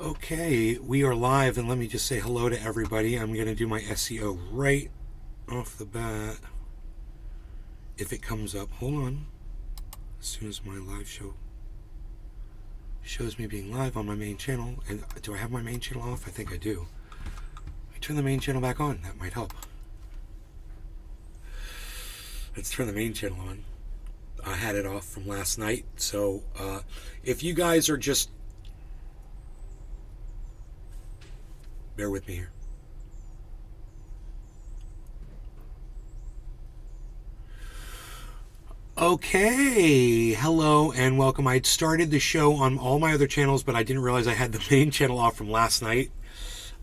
Okay, we are live, and let me just say hello to everybody. I'm going to do my SEO right off the bat. If it comes up, hold on. As soon as my live show shows me being live on my main channel, and do I have my main channel off? I think I do. I turn the main channel back on. That might help. Let's turn the main channel on. I had it off from last night, so if you guys are just bear with me here. Okay, hello and welcome. I'd started the show on all my other channels, but I didn't realize I had the main channel off from last night.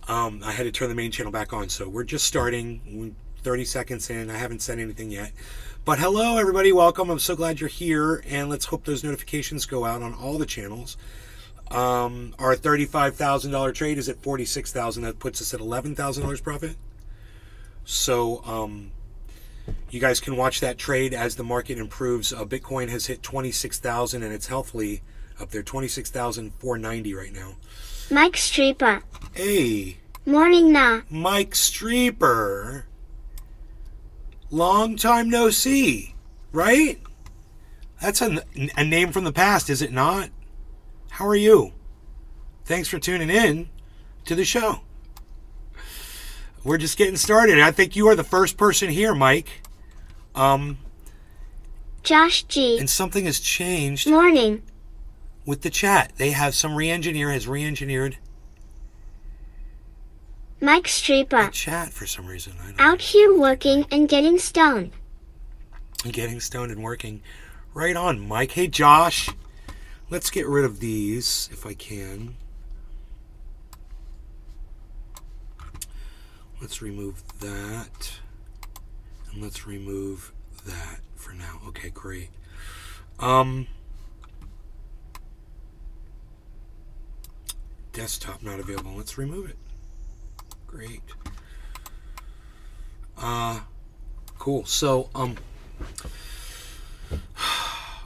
I had to turn the main channel back on, so we're just starting. We're 30 seconds in. I haven't said anything yet. But hello, everybody. Welcome. I'm so glad you're here, and let's hope those notifications go out on all the channels. Our $35,000 trade is at $46,000. That puts us at $11,000 profit. So you guys can watch that trade as the market improves. Bitcoin has hit 26,000 and it's healthily up there, 26,490 right now. Mike Streeper. Hey. Morning now. Mike Streeper. Long time no see, right? That's a name from the past, is it not? How are you? Thanks for tuning in to the show. We're just getting started. I think you are the first person here, Mike. Josh G. And something has changed Morning. with the chat. They have some has re-engineered Mike the Streeper. chat for some reason. I don't Out here working and getting stoned. know. Getting stoned and working. Right on, Mike. Hey, Josh. Let's get rid of these if I can. Let's remove that. And let's remove that for now. Okay, great. Desktop not available. Let's remove it. Great. Cool. So,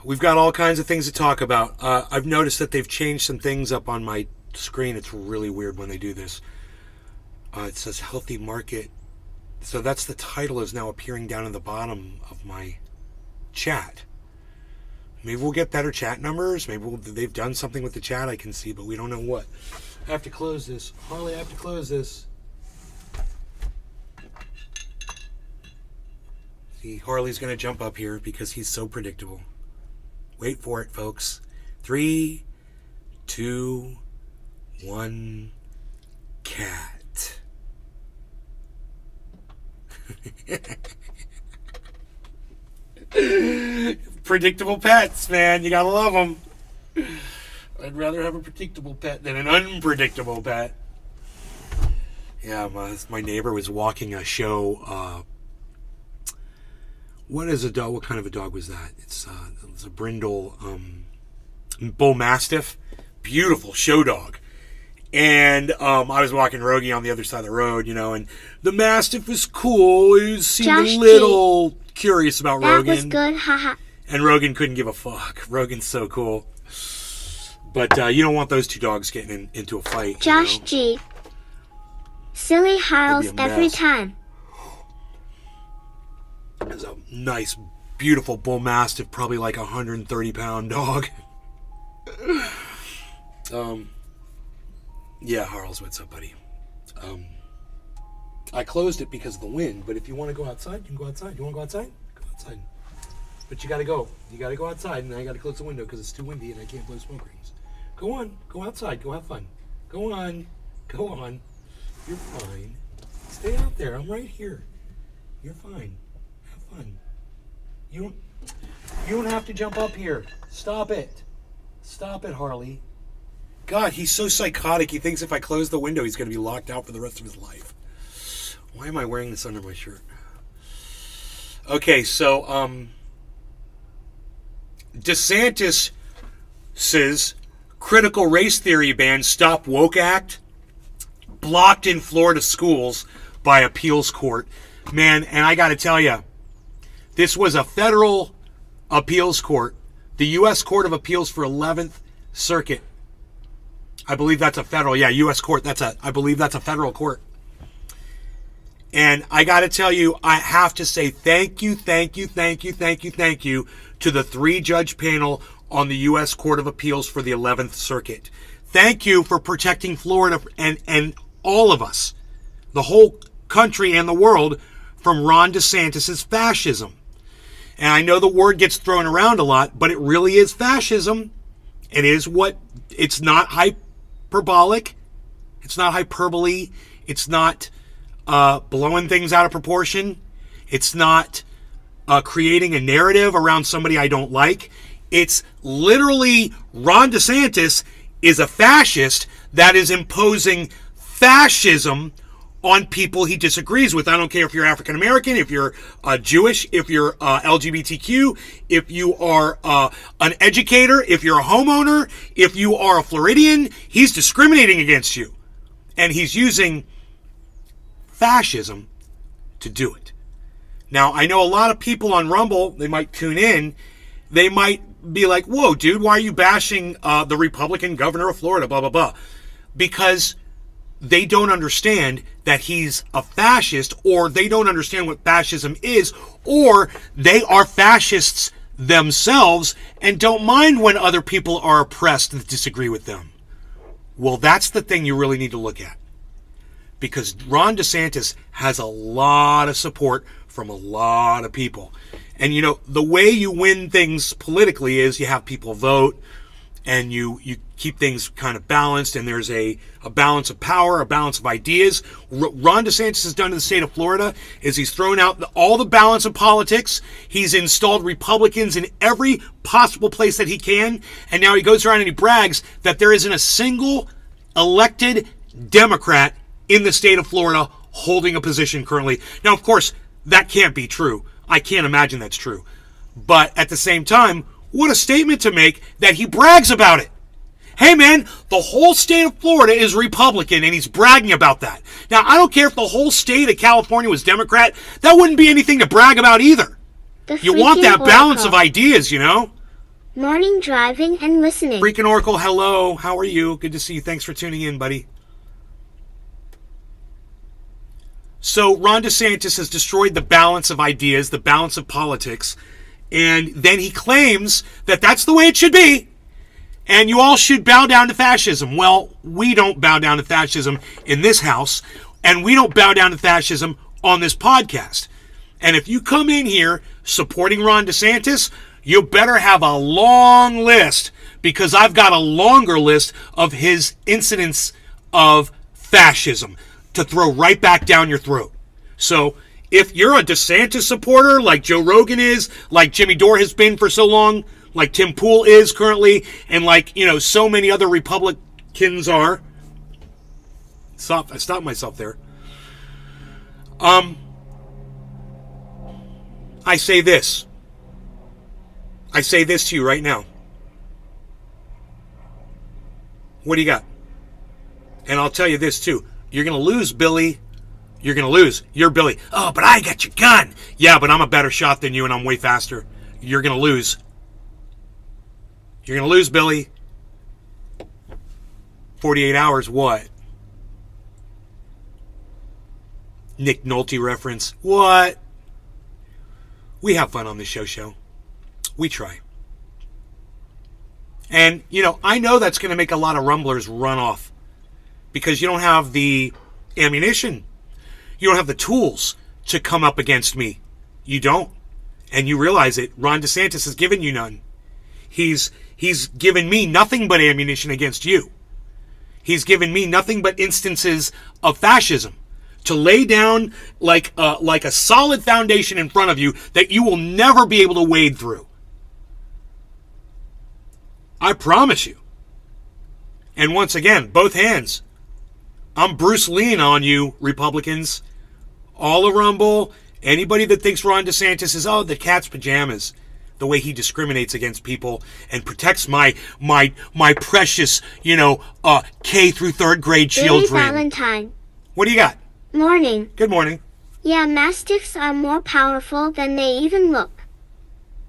we've got all kinds of things to talk about. I've noticed that they've changed some things up on my screen. It's really weird when they do this. It says healthy market. So that's the title is now appearing down in the bottom of my chat. Maybe we'll get better chat numbers. Maybe they've done something with the chat I can see, but we don't know what. I have to close this. Harley, I have to close this. See, Harley's going to jump up here because he's so predictable. Wait for it, folks. 3, 2, 1, cat. Predictable pets, man. You gotta love them. I'd rather have a predictable pet than an unpredictable pet. Yeah, my neighbor was walking a show. What is a dog? What kind of a dog was that? It's a brindle bull mastiff. Beautiful show dog. And I was walking Rogie on the other side of the road, and the Mastiff was cool. He seemed Josh a little curious about That Rogan. was good, haha. And Rogan couldn't give a fuck. Rogan's so cool. But you don't want those two dogs getting into a fight. Josh G. Silly Harls It'd be a every mess. time. It's a nice, beautiful bull Mastiff, probably like 130-pound dog. Yeah, Harles, what's up, buddy? I closed it because of the wind, but if you want to go outside, you can go outside. You want to go outside? Go outside. But you got to go. You got to go outside, and I got to close the window because it's too windy and I can't blow smoke rings. Go on. Go outside. Go have fun. Go on. Go on. You're fine. Stay out there. I'm right here. You're fine. Have fun. You don't have to jump up here. Stop it. Stop it, Harley. God, he's so psychotic. He thinks if I close the window, he's going to be locked out for the rest of his life. Why am I wearing this under my shirt? Okay, so, DeSantis says critical race theory ban Stop Woke Act blocked in Florida schools by appeals court. Man, and I got to tell you, this was a federal appeals court, the U.S. Court of Appeals for 11th Circuit I believe that's a federal, U.S. court. I believe that's a federal court. And I got to tell you, I have to say thank you to the 3-judge panel on the U.S. Court of Appeals for the 11th Circuit. Thank you for protecting Florida and all of us, the whole country and the world, from Ron DeSantis' fascism. And I know the word gets thrown around a lot, but it really is fascism. It's not hyperbolic. It's not hyperbole. It's not blowing things out of proportion. It's not creating a narrative around somebody I don't like. It's literally Ron DeSantis is a fascist that is imposing fascism on people he disagrees with. I don't care if you're African American, if you're Jewish, if you're LGBTQ, if you are an educator, if you're a homeowner, if you are a Floridian. He's discriminating against you. And he's using fascism to do it. Now, I know a lot of people on Rumble, they might tune in, they might be like, whoa, dude, why are you bashing the Republican governor of Florida, blah, blah, blah. Because they don't understand that he's a fascist, or they don't understand what fascism is, or they are fascists themselves and don't mind when other people are oppressed and disagree with them. Well, that's the thing you really need to look at. Because Ron DeSantis has a lot of support from a lot of people. And, the way you win things politically is you have people vote, and you keep things kind of balanced, and there's a balance of power, a balance of ideas. Ron DeSantis has done in the state of Florida is he's thrown out all the balance of politics. He's installed Republicans in every possible place that he can, and now he goes around and he brags that there isn't a single elected Democrat in the state of Florida holding a position currently. Now, of course, that can't be true. I can't imagine that's true. But at the same time, what a statement to make that he brags about it. Hey, man, the whole state of Florida is Republican, and he's bragging about that. Now, I don't care if the whole state of California was Democrat. That wouldn't be anything to brag about either. You want that balance of ideas, Morning driving and listening. Freaking Oracle, hello. How are you? Good to see you. Thanks for tuning in, buddy. So Ron DeSantis has destroyed the balance of ideas, the balance of politics, and then he claims that that's the way it should be, and you all should bow down to fascism. Well, we don't bow down to fascism in this house, and we don't bow down to fascism on this podcast. And if you come in here supporting Ron DeSantis, you better have a long list, because I've got a longer list of his incidents of fascism to throw right back down your throat. So if you're a DeSantis supporter like Joe Rogan is, like Jimmy Dore has been for so long, like Tim Pool is currently, and like, so many other Republicans are. I stopped myself there. I say this. I say this to you right now. What do you got? And I'll tell you this too. You're going to lose, Billy. You're going to lose. You're Billy. Oh, but I got your gun. Yeah, but I'm a better shot than you, and I'm way faster. You're going to lose. You're going to lose, Billy. 48 hours, what? Nick Nolte reference. What? We have fun on this show. We try. And, I know that's going to make a lot of rumblers run off. Because you don't have the ammunition. You don't have the tools to come up against me. You don't. And you realize it. Ron DeSantis has given you none. He's given me nothing but ammunition against you. He's given me nothing but instances of fascism to lay down like a solid foundation in front of you that you will never be able to wade through. I promise you. And once again, both hands. I'm Bruce Lee on you, Republicans. All a Rumble. Anybody that thinks Ron DeSantis is, the cat's pajamas. The way he discriminates against people and protects my precious, K through third grade children. Valentine. What do you got? Morning. Good morning. Yeah, mastiffs are more powerful than they even look.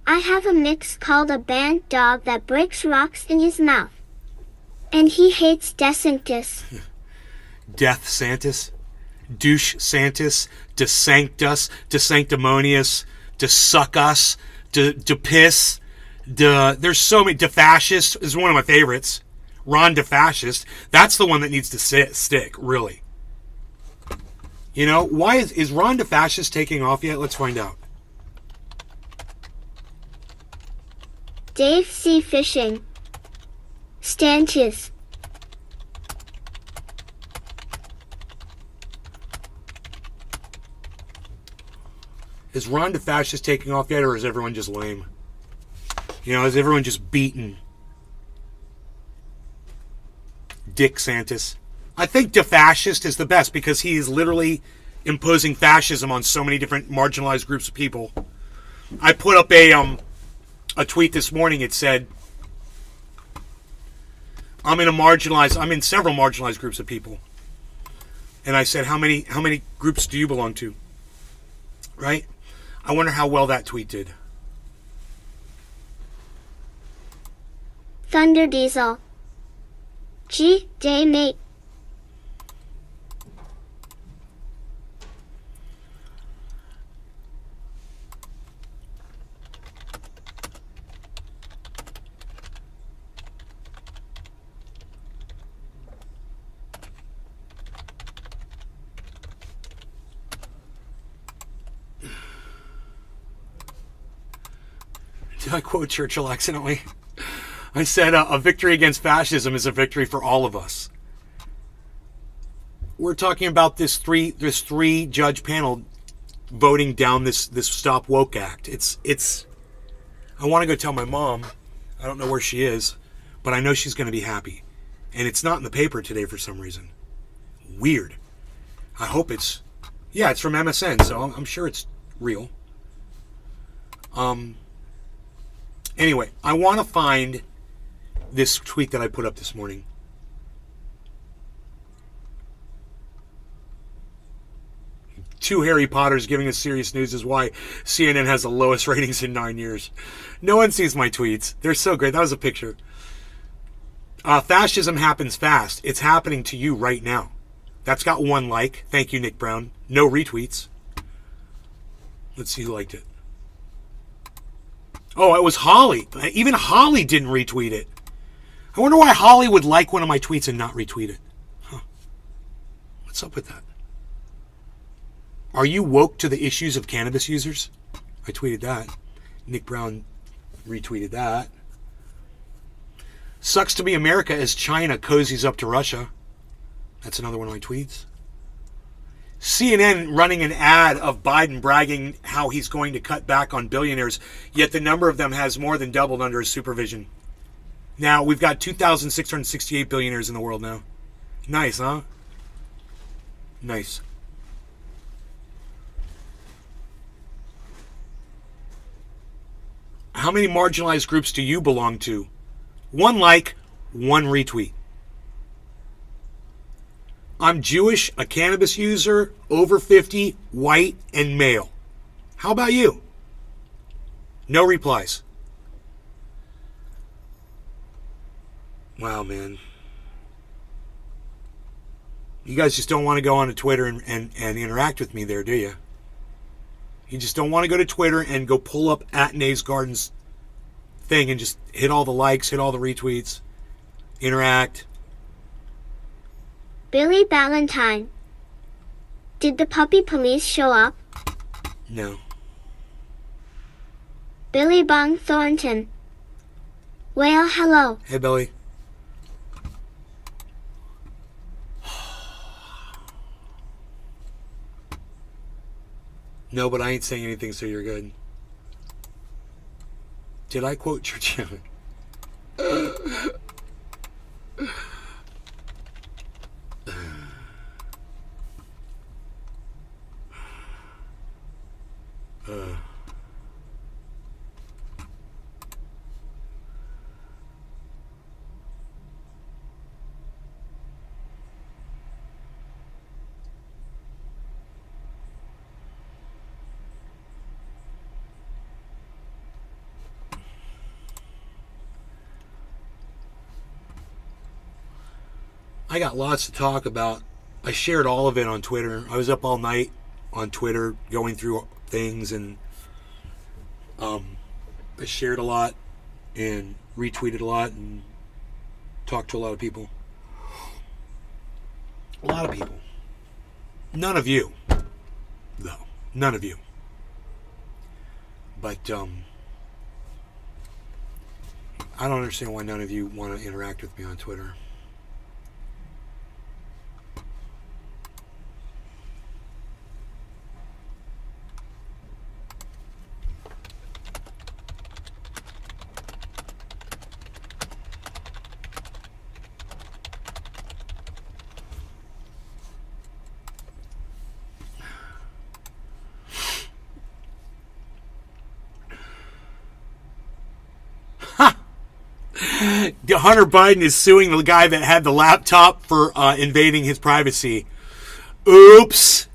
I have a mix called a band dog that breaks rocks in his mouth. And he hates DeSantis. Death Santis, Douche Santis, De Sanctus, De Sanctimonious, De Suck Us, De Piss, there's so many. De Fascist is one of my favorites. Ron De Fascist. That's the one that needs to stick, really. You know, why is Ron De Fascist taking off yet? Let's find out. Dave C. Fishing. Stanches. Is Ron De Fascist taking off yet, or is everyone just lame? You know, is everyone just beaten? Dick Santis. I think De Fascist is the best because he is literally imposing fascism on so many different marginalized groups of people. I put up a tweet this morning. It said, I'm in several marginalized groups of people. And I said, how many groups do you belong to? Right? I wonder how well that tweet did. Thunder Diesel. G. Day mate. Did I quote Churchill accidentally? I said a victory against fascism is a victory for all of us. We're talking about this three judge panel voting down this Stop Woke Act. It's. I want to go tell my mom. I don't know where she is, but I know she's going to be happy. And it's not in the paper today for some reason. Weird. I hope it's. Yeah, it's from MSN, so I'm sure it's real. Anyway, I want to find this tweet that I put up this morning. Two Harry Potters giving us serious news is why CNN has the lowest ratings in 9 years. No one sees my tweets. They're so great. That was a picture. Fascism happens fast. It's happening to you right now. That's got 1 like. Thank you, Nick Brown. No retweets. Let's see who liked it. Oh, it was Holly. Even Holly didn't retweet it. I wonder why Holly would like one of my tweets and not retweet it. Huh. What's up with that? Are you woke to the issues of cannabis users? I tweeted that. Nick Brown retweeted that. Sucks to be America as China cozies up to Russia. That's another one of my tweets. CNN running an ad of Biden bragging how he's going to cut back on billionaires, yet the number of them has more than doubled under his supervision. Now, we've got 2,668 billionaires in the world now. Nice, huh? Nice. How many marginalized groups do you belong to? 1 like, 1 retweet. I'm Jewish, a cannabis user, over 50, white, and male. How about you? No replies. Wow, man. You guys just don't want to go onto Twitter and interact with me there, do you? You just don't want to go to Twitter and go pull up at Nays Gardens thing and just hit all the likes, hit all the retweets, interact. Billy Ballantyne. Did the puppy police show up? No. Billy Bung Thornton. Well, hello. Hey, Billy. No, but I ain't saying anything, so you're good. Did I quote Churchill? I got lots to talk about. I shared all of it on Twitter. I was up all night on Twitter going through things, and I shared a lot and retweeted a lot and talked to a lot of people. A lot of people. None of you, though. None of you. But I don't understand why none of you want to interact with me on Twitter. Hunter Biden is suing the guy that had the laptop for invading his privacy. Oops.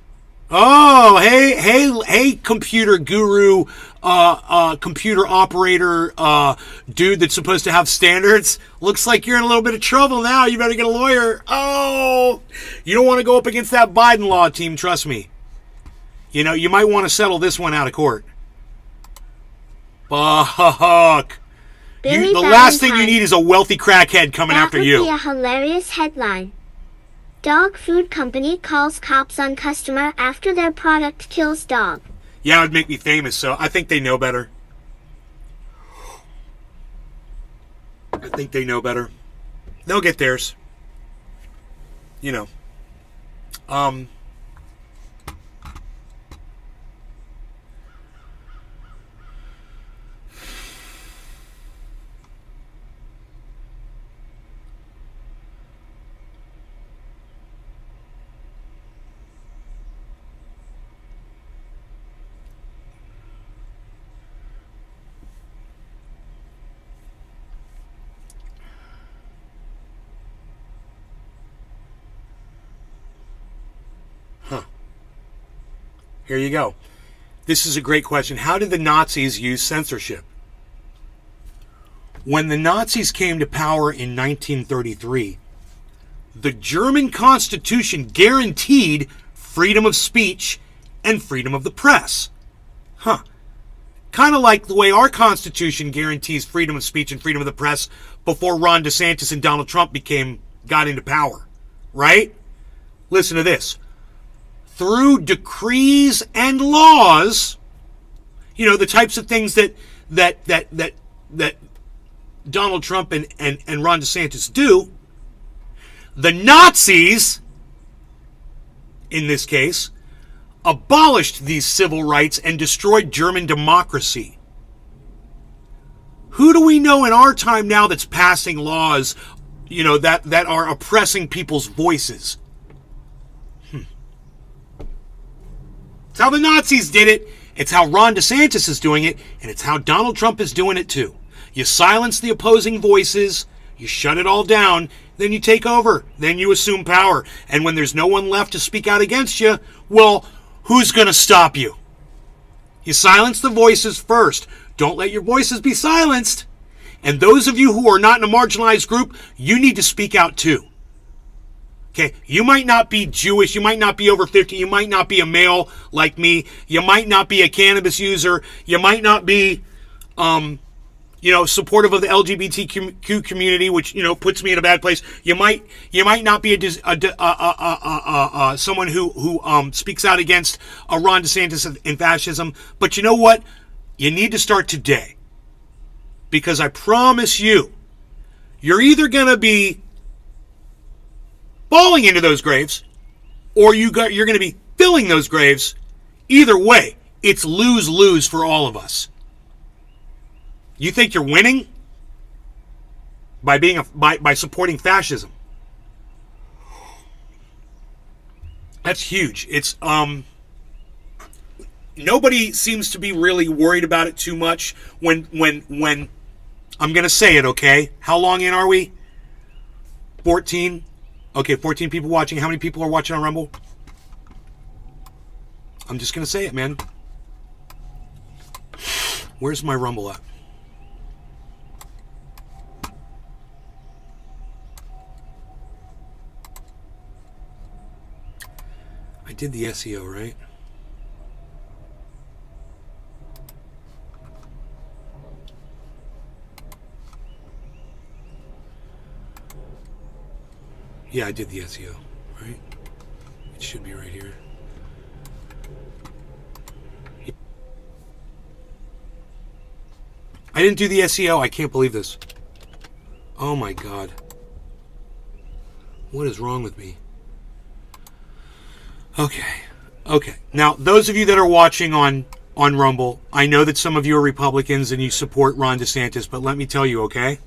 Oh, hey, computer guru, computer operator, dude that's supposed to have standards. Looks like you're in a little bit of trouble now. You better get a lawyer. Oh, you don't want to go up against that Biden law team, trust me. You know, you might want to settle this one out of court. Fuck. Billy The last thing you Valentine. need is a wealthy crackhead coming That after would you. be a hilarious headline. Dog food company calls cops on customer after their product kills dog. Yeah, it would make me famous, so I think they know better. I think they know better. They'll get theirs. You know. Here you go. This is a great question. How did the Nazis use censorship? When the Nazis came to power in 1933, the German Constitution guaranteed freedom of speech and freedom of the press. Kind of like the way our Constitution guarantees freedom of speech and freedom of the press before Ron DeSantis and Donald Trump got into power, right? Listen to this. Through decrees and laws, you know, the types of things that Donald Trump and Ron DeSantis do, the Nazis, in this case, abolished these civil rights and destroyed German democracy. Who do we know in our time now that's passing laws, you know, that are oppressing people's voices? It's how the Nazis did it. It's how Ron DeSantis is doing it. And it's how Donald Trump is doing it too. You silence the opposing voices. You shut it all down. Then you take over. Then you assume power. And when there's no one left to speak out against you, well, who's going to stop you? You silence the voices first. Don't let your voices be silenced. And those of you who are not in a marginalized group, you need to speak out too. Okay, you might not be Jewish, you might not be over 50, you might not be a male like me, you might not be a cannabis user, you might not be, supportive of the LGBTQ community, which, you know, puts me in a bad place. You might not be someone who speaks out against Ron DeSantis and fascism, but you know what? You need to start today, because I promise you, you're either going to be falling into those graves, or you're going to be filling those graves. Either way, it's lose-lose for all of us. You think you're winning by by supporting fascism? That's huge. It's nobody seems to be really worried about it too much. When I'm going to say it, okay? How long in are we? 14. Okay, 14 people watching. How many people are watching on Rumble? I'm just going to say it, man. Where's my Rumble at? did the SEO, right? Yeah, I did the SEO, right? It should be right here. I didn't do the SEO. I can't believe this. Oh my God. What is wrong with me? Okay. Now, those of you that are watching on Rumble, I know that some of you are Republicans and you support Ron DeSantis, but let me tell you, okay?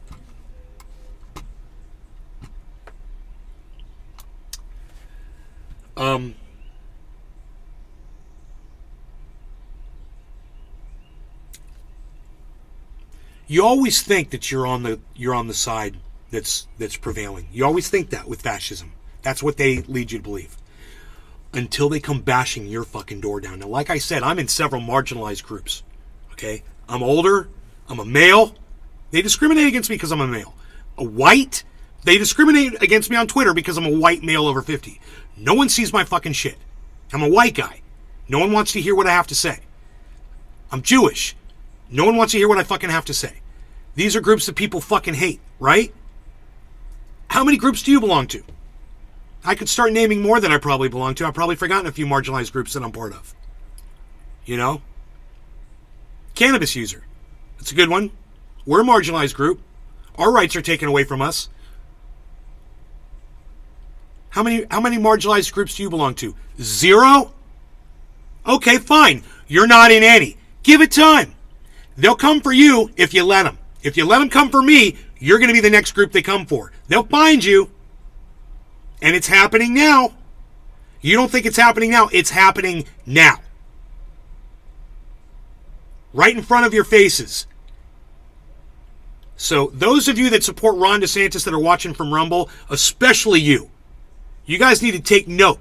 You always think that you're on the side that's prevailing. You always think that with fascism. That's what they lead you to believe. Until they come bashing your fucking door down. Now, like I said, I'm in several marginalized groups. Okay? I'm older. I'm a male. They discriminate against me because I'm a male. A white. They discriminate against me on Twitter because I'm a white male over 50. No one sees my fucking shit. I'm a white guy. No one wants to hear what I have to say. I'm Jewish. No one wants to hear what I fucking have to say. These are groups that people fucking hate, right? How many groups do you belong to? I could start naming more than I probably belong to. I've probably forgotten a few marginalized groups that I'm part of. You know? Cannabis user. That's a good one. We're a marginalized group. Our rights are taken away from us. How many marginalized groups do you belong to? 0? Okay, fine. You're not in any. Give it time. They'll come for you if you let them. If you let them come for me, you're going to be the next group they come for. They'll find you. And it's happening now. You don't think it's happening now. It's happening now. Right in front of your faces. So those of you that support Ron DeSantis that are watching from Rumble, especially you guys need to take note.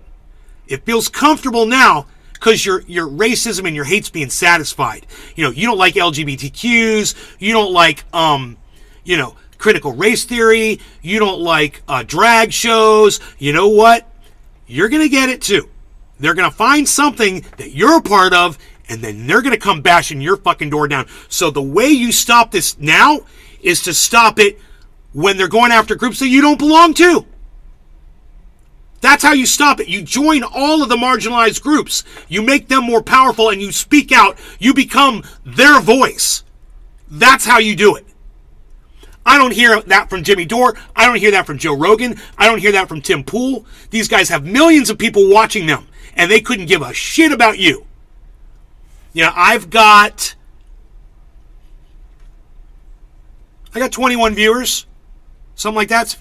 It feels comfortable now because your racism and your hate's being satisfied. You know, you don't like LGBTQs. You don't like, critical race theory. You don't like drag shows. You know what? You're going to get it too. They're going to find something that you're a part of, and then they're going to come bashing your fucking door down. So the way you stop this now is to stop it when they're going after groups that you don't belong to. That's how you stop it. You join all of the marginalized groups. You make them more powerful and you speak out. You become their voice. That's how you do it. I don't hear that from Jimmy Dore. I don't hear that from Joe Rogan. I don't hear that from Tim Pool. These guys have millions of people watching them and they couldn't give a shit about you. You know, I got 21 viewers. Something like that.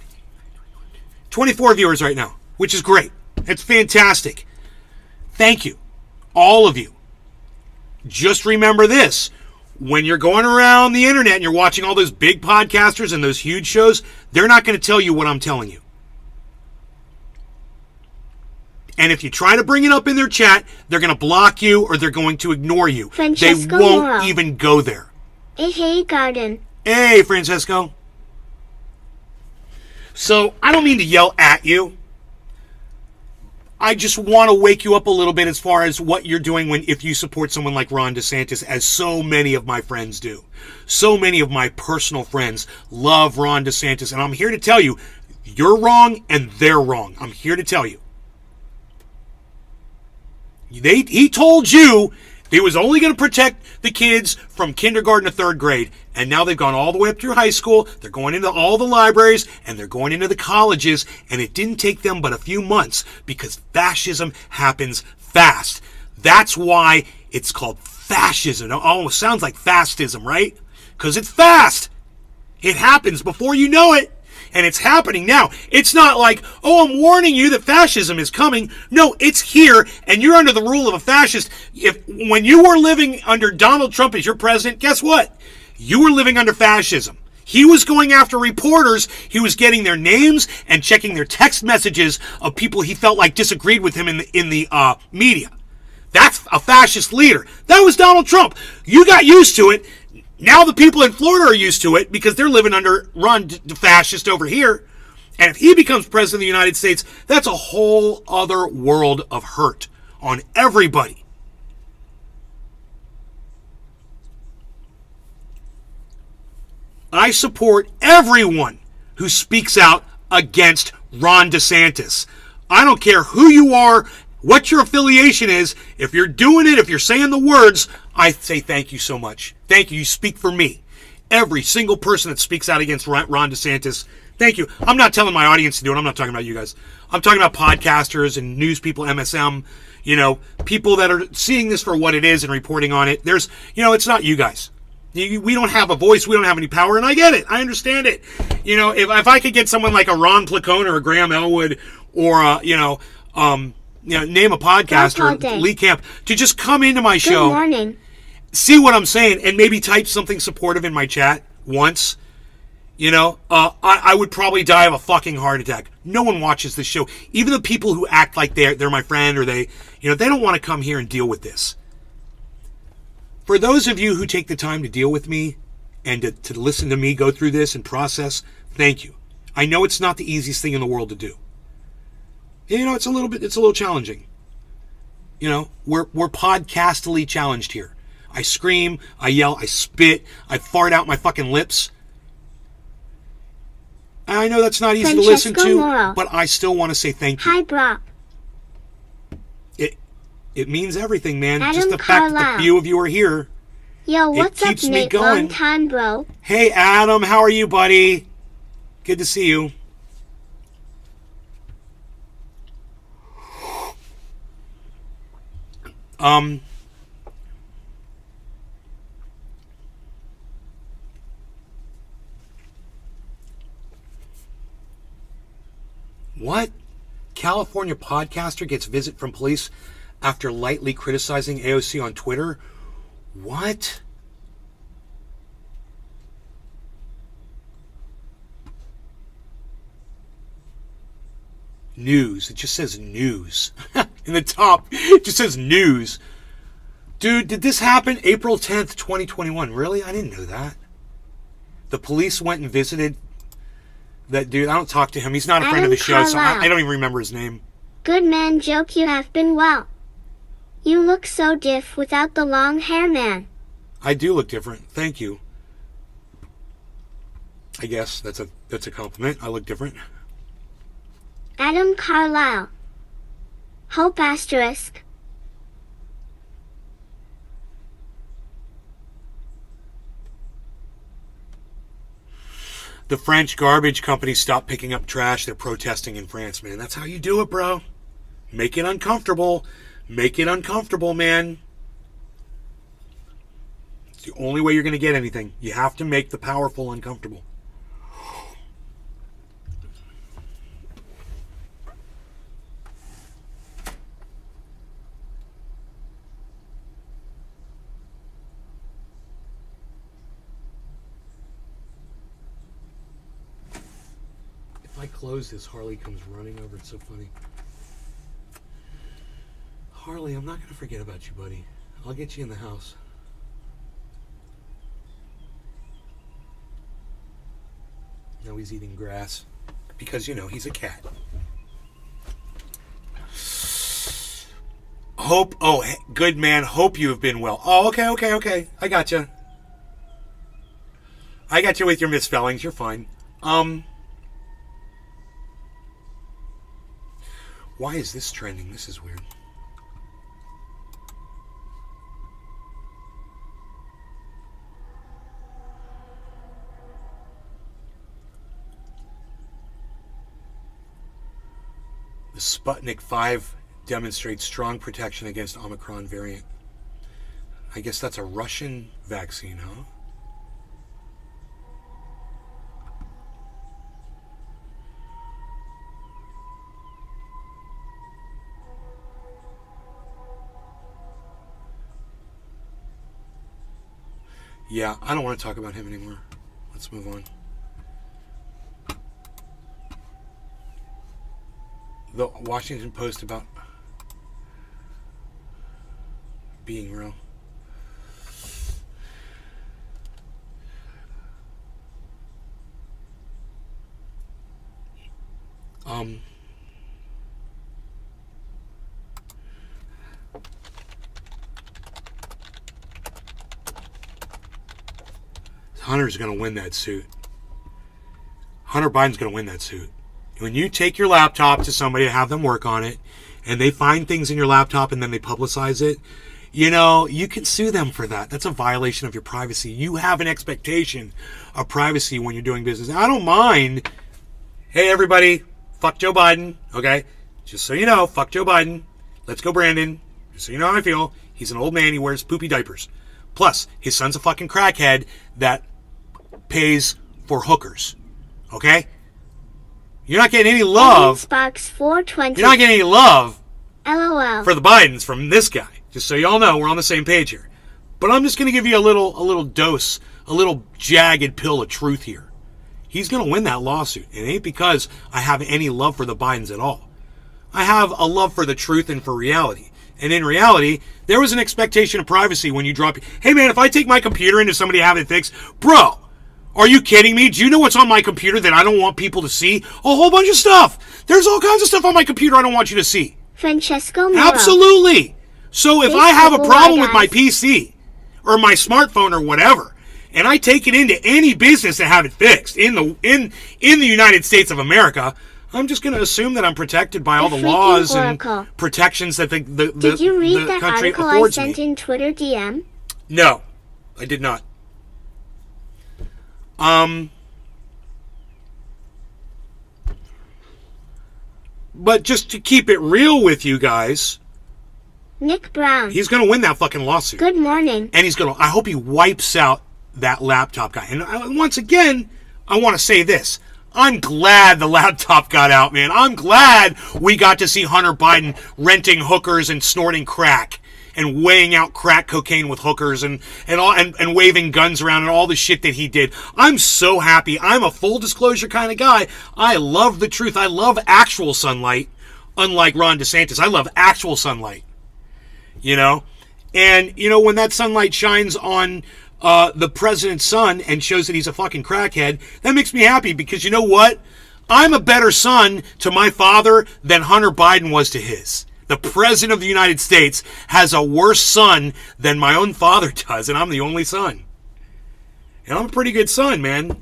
24 viewers right now. Which is great. It's fantastic. Thank you. All of you. Just remember this. When you're going around the internet and you're watching all those big podcasters and those huge shows, they're not going to tell you what I'm telling you. And if you try to bring it up in their chat, they're going to block you or they're going to ignore you. Francesco They won't Moro. even go there. Hey, Garden. Hey, Francesco. So, I don't mean to yell at you. I just want to wake you up a little bit as far as what you're doing if you support someone like Ron DeSantis, as so many of my friends do. So many of my personal friends love Ron DeSantis, and I'm here to tell you, you're wrong and they're wrong. I'm here to tell you. He told you he was only going to protect the kids from kindergarten to third grade. And now they've gone all the way up through high school. They're going into all the libraries and they're going into the colleges. And it didn't take them but a few months because fascism happens fast. That's why it's called fascism. It almost sounds like fascism, right? Because it's fast. It happens before you know it. And it's happening now. It's not like, oh, I'm warning you that fascism is coming. No, it's here, and you're under the rule of a fascist. When you were living under Donald Trump as your president, guess what? You were living under fascism. He was going after reporters. He was getting their names and checking their text messages of people he felt like disagreed with him in the media. That's a fascist leader. That was Donald Trump. You got used to it. Now the people in Florida are used to it because they're living under Ron the fascist over here. And if he becomes president of the United States, that's a whole other world of hurt on everybody. I support everyone who speaks out against Ron DeSantis. I don't care who you are, what your affiliation is. If you're doing it, if you're saying the words, I say thank you so much. Thank you. You speak for me. Every single person that speaks out against Ron DeSantis, thank you. I'm not telling my audience to do it. I'm not talking about you guys. I'm talking about podcasters and news people, MSM, people that are seeing this for what it is and reporting on it. There's, it's not you guys. We don't have a voice. We don't have any power, and I get it. I understand it. If I could get someone like a Ron Placone or a Graham Elwood or name a podcaster, Lee Camp, to just come into my show, Good morning. See what I'm saying, and maybe type something supportive in my chat once, I would probably die of a fucking heart attack. No one watches this show. Even the people who act like they're my friend or they don't want to come here and deal with this. For those of you who take the time to deal with me and to listen to me go through this and process, thank you. I know it's not the easiest thing in the world to do. It's a little challenging. We're podcastily challenged here. I scream, I yell, I spit, I fart out my fucking lips. I know that's not easy to listen to, but I still want to say thank you. Hi, Brock. It means everything, man. Adam Just the fact that the few of you are here. Yo, what's up, Nate? Long time, bro. Hey, Adam. How are you, buddy? Good to see you. What? California podcaster gets visit from police after lightly criticizing AOC on Twitter? What? News. It just says news. In the top, it just says news. Dude, did this happen April 10th, 2021? Really? I didn't know that. The police went and visited that dude. I don't talk to him. He's not a friend of the show, so I don't even remember his name. Good man, joke. You have been well. You look so diff without the long hair, man. I do look different. Thank you. I guess that's a compliment. I look different. Adam Carlisle. Hope asterisk. The French garbage company stopped picking up trash. They're protesting in France, man. That's how you do it, bro. Make it uncomfortable. Make it uncomfortable, man. It's the only way you're going to get anything. You have to make the powerful uncomfortable. If I close this, Harley comes running over. It's so funny. Harley, I'm not going to forget about you, buddy. I'll get you in the house. Now he's eating grass because, he's a cat. Hope, good man. Hope you have been well. Oh, okay. I got you. I got you with your misspellings. You're fine. Why is this trending? This is weird. The Sputnik 5 demonstrates strong protection against Omicron variant. I guess that's a Russian vaccine, huh? Yeah, I don't want to talk about him anymore. Let's move on. The Washington Post about being real. Hunter's going to win that suit. Hunter Biden's going to win that suit. When you take your laptop to somebody to have them work on it, and they find things in your laptop and then they publicize it, you can sue them for that. That's a violation of your privacy. You have an expectation of privacy when you're doing business. I don't mind. Hey, everybody, fuck Joe Biden, okay? Just so you know, fuck Joe Biden. Let's go, Brandon. Just so you know how I feel. He's an old man. He wears poopy diapers. Plus, his son's a fucking crackhead that pays for hookers, okay? You're not getting any love. Sparks 420. You're not getting any love LOL. for the Bidens from this guy. Just so y'all know, we're on the same page here. But I'm just going to give you a little dose, a little jagged pill of truth here. He's going to win that lawsuit. It ain't because I have any love for the Bidens at all. I have a love for the truth and for reality. And in reality, there was an expectation of privacy when you drop... Hey, man, if I take my computer into somebody to have it fixed... Bro, are you kidding me? Do you know what's on my computer that I don't want people to see? A whole bunch of stuff. There's all kinds of stuff on my computer I don't want you to see. Francesco Moro. Absolutely. So if I have a problem with my guys. PC or my smartphone or whatever, and I take it into any business to have it fixed in the United States of America, I'm just going to assume that I'm protected by all the laws oracle. and protections that the Did you read the that country article I affords sent me. in Twitter DM? No, I did not. But just to keep it real with you guys, Nick Brown. he's going to win that fucking lawsuit. Good morning. And he's going to, I hope he wipes out that laptop guy. And once again, I want to say this. I'm glad the laptop got out, man. I'm glad we got to see Hunter Biden renting hookers and snorting crack and weighing out crack cocaine with hookers and waving guns around and all the shit that he did. I'm so happy. I'm a full disclosure kind of guy. I love the truth. I love actual sunlight, unlike Ron DeSantis. I love actual sunlight. And when that sunlight shines on the president's son and shows that he's a fucking crackhead, that makes me happy because you know what? I'm a better son to my father than Hunter Biden was to his. The president of the United States has a worse son than my own father does, and I'm the only son. And I'm a pretty good son, man.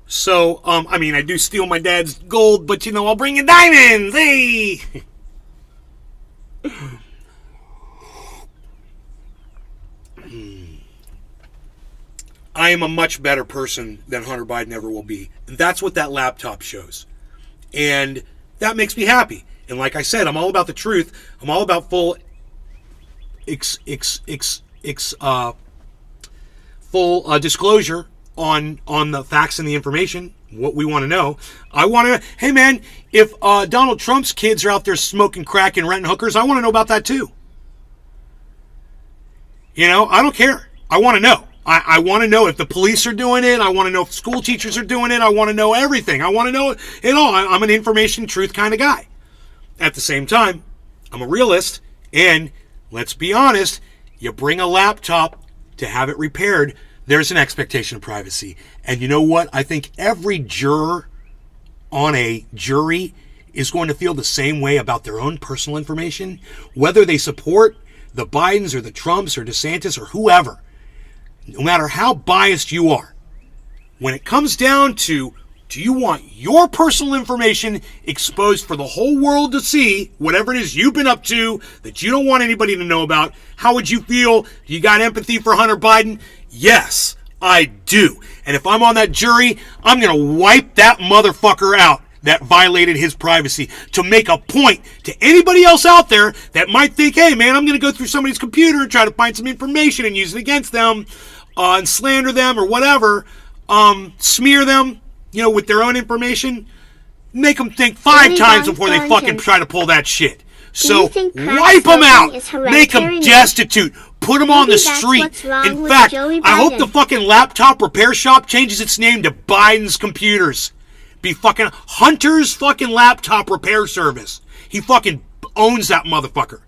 So, I do steal my dad's gold, but I'll bring you diamonds, hey! I am a much better person than Hunter Biden ever will be. And that's what that laptop shows. And that makes me happy. And like I said, I'm all about the truth. I'm all about full disclosure on the facts and the information, what we want to know. I want to, hey man, if Donald Trump's kids are out there smoking crack and renting hookers, I want to know about that too. I don't care. I want to know. I want to know if the police are doing it. I want to know if school teachers are doing it. I want to know everything. I want to know it all. I'm an information truth kind of guy. At the same time, I'm a realist, and let's be honest, you bring a laptop to have it repaired, there's an expectation of privacy. And you know what? I think every juror on a jury is going to feel the same way about their own personal information, whether they support the Bidens or the Trumps or DeSantis or whoever. No matter how biased you are, when it comes down to, do you want your personal information exposed for the whole world to see, whatever it is you've been up to that you don't want anybody to know about? How would you feel? You got empathy for Hunter Biden? Yes, I do. And if I'm on that jury, I'm going to wipe that motherfucker out that violated his privacy to make a point to anybody else out there that might think, hey man, I'm going to go through somebody's computer and try to find some information and use it against them and slander them or whatever, smear them, with their own information, make them think 5 times before they fucking try to pull that shit. So wipe them out, make them destitute, put them on the street. In fact, I hope the fucking laptop repair shop changes its name to Biden's Computers. Be fucking Hunter's fucking laptop repair service. He fucking owns that motherfucker.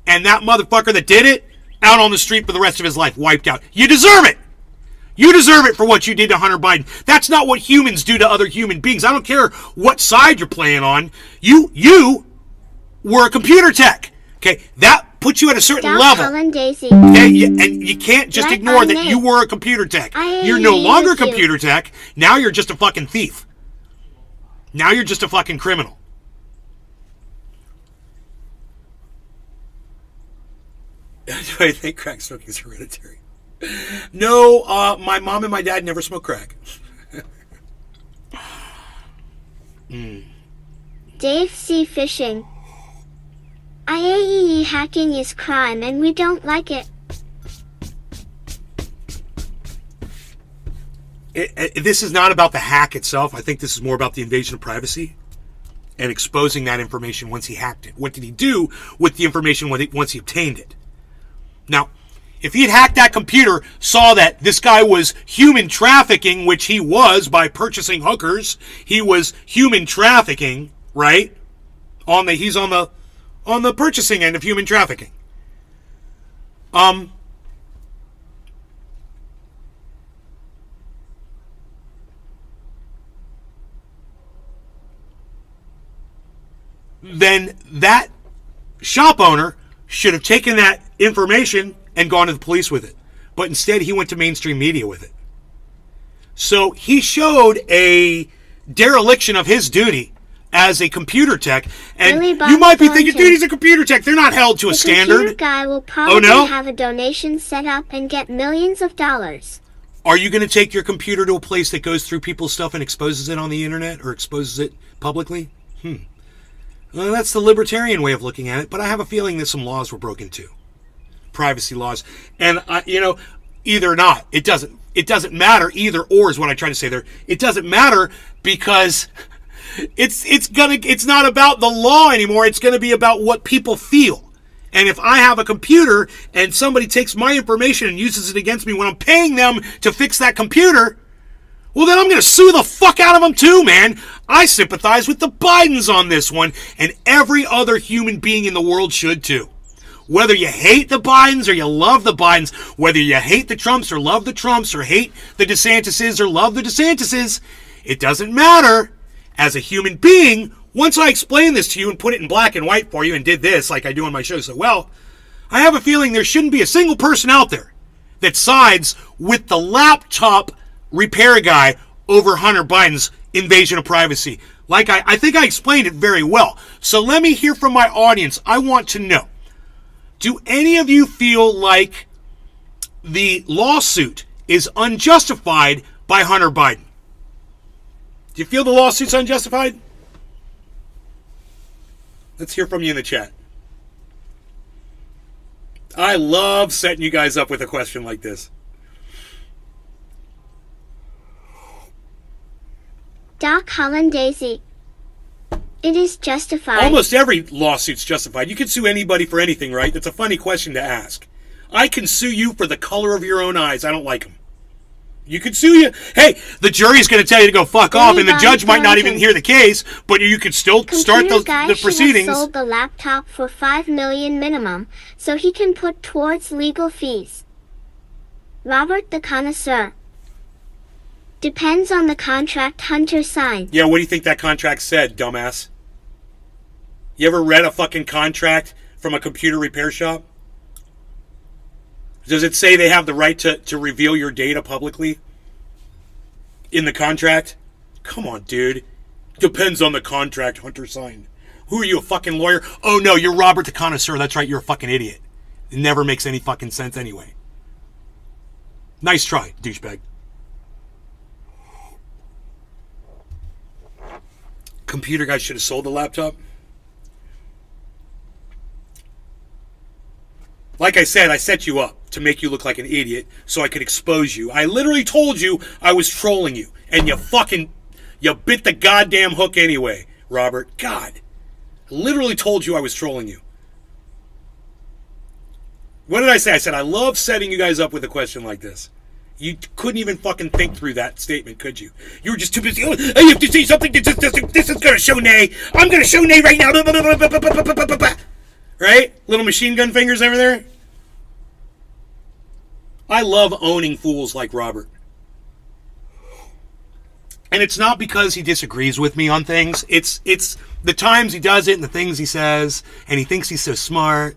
And that motherfucker that did it, out on the street for the rest of his life, wiped out. You deserve it. You deserve it for what you did to Hunter Biden. That's not what humans do to other human beings. I don't care what side you're playing on. You were a computer tech. Okay? That put you at a certain Doc level. Hollandaise. Okay, and you can't just Like ignore on that Nate. you were a computer tech. I You're no longer a hate you. computer tech. Now you're just a fucking thief. Now you're just a fucking criminal. Do I think crack smoking is hereditary? No, my mom and my dad never smoked crack. Dave C. Fishing. IAEE hacking is crime and we don't like it. This is not about the hack itself. I think this is more about the invasion of privacy and exposing that information once he hacked it. What did he do with the information once he obtained it? Now, if he had hacked that computer, saw that this guy was human trafficking, which he was by purchasing hookers, he was human trafficking, right? He's on the purchasing end of human trafficking. Then that shop owner should have taken that information and gone to the police with it. But instead, he went to mainstream media with it. So he showed a dereliction of his duty as a computer tech. And Billy you might be Bob thinking, Thornton. dude, he's a computer tech. They're not held to a The standard. computer guy will probably no? have a donation set up and get millions of dollars. Are you going to take your computer to a place that goes through people's stuff and exposes it on the internet or exposes it publicly? Well, that's the libertarian way of looking at it, but I have a feeling that some laws were broken too. Privacy laws. And, either or not. It doesn't matter. Either or is what I try to say there. It doesn't matter because it's not about the law anymore. It's going to be about what people feel. And if I have a computer and somebody takes my information and uses it against me when I'm paying them to fix that computer, well, then I'm going to sue the fuck out of them too, man. I sympathize with the Bidens on this one, and every other human being in the world should too. Whether you hate the Bidens or you love the Bidens, whether you hate the Trumps or love the Trumps or hate the DeSantises or love the DeSantises, it doesn't matter. As a human being, once I explain this to you and put it in black and white for you and did this like I do on my show so well, I have a feeling there shouldn't be a single person out there that sides with the laptop repair guy over Hunter Biden's invasion of privacy. Like I think I explained it very well. So let me hear from my audience. I want to know, do any of you feel like the lawsuit is unjustified by Hunter Biden? Do you feel the lawsuit's unjustified? Let's hear from you in the chat. I love setting you guys up with a question like this. Doc Hollandaise. It is justified. Almost every lawsuit's justified. You can sue anybody for anything, right? That's a funny question to ask. I can sue you for the color of your own eyes. I don't like them. You could sue you. Hey, the jury's going to tell you to go fuck off, and the judge might not even hear the case, but you could still start Computer guy the should proceedings. have sold the laptop for $5 million minimum, so he can put towards legal fees. Robert the Connoisseur. Depends on the contract Hunter signed. Yeah, what do you think that contract said, dumbass? You ever read a fucking contract from a computer repair shop? Does it say they have the right to reveal your data publicly in the contract? Come on, dude. Depends on the contract Hunter signed. Who are you, a fucking lawyer? Oh, no, you're Robert the Connoisseur. That's right, you're a fucking idiot. It never makes any fucking sense anyway. Nice try, douchebag. Computer guy should have sold the laptop. Like I said, I set you up to make you look like an idiot so I could expose you. I literally told you I was trolling you, and you bit the goddamn hook anyway, Robert. God. I literally told you I was trolling you. What did I say? I said I love setting you guys up with a question like this. You couldn't even fucking think through that statement, could you? You were just too busy. Oh, I have to say something. This is going to show Nay. I'm going to show Nay right now. Right? Little machine gun fingers over there. I love owning fools like Robert. And it's not because he disagrees with me on things. It's the times he does it and the things he says, and he thinks he's so smart.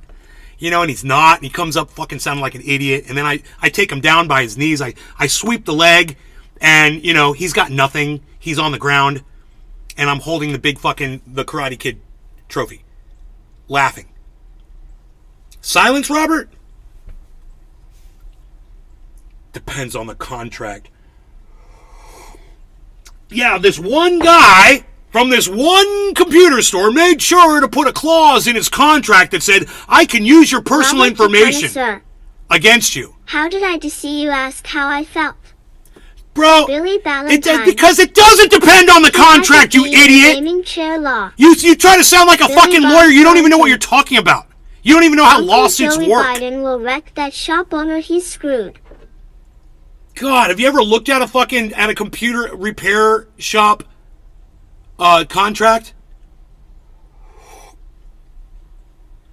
you know, and he's not, and he comes up fucking sounding like an idiot, and then I take him down by his knees, I sweep the leg, and, you know, he's got nothing, he's on the ground, and I'm holding the big fucking, the Karate Kid trophy, laughing. Silence, Robert? Depends on the contract. Yeah, this one guy from this one computer store made sure to put a clause in his contract that said, I can use your personal Robert information Connoisseur. against you. How did I deceive you? Ask how I felt. Bro, Billy Valentine. because it doesn't depend on the contract, you idiot. Gaming chair law. You try to sound like a Billy fucking lawyer. You don't even know what Valentine. you're talking about. You don't even know how Uncle lawsuits Joey work. Biden will wreck that shop owner. He's screwed. God, have you ever looked at a computer repair shop contract?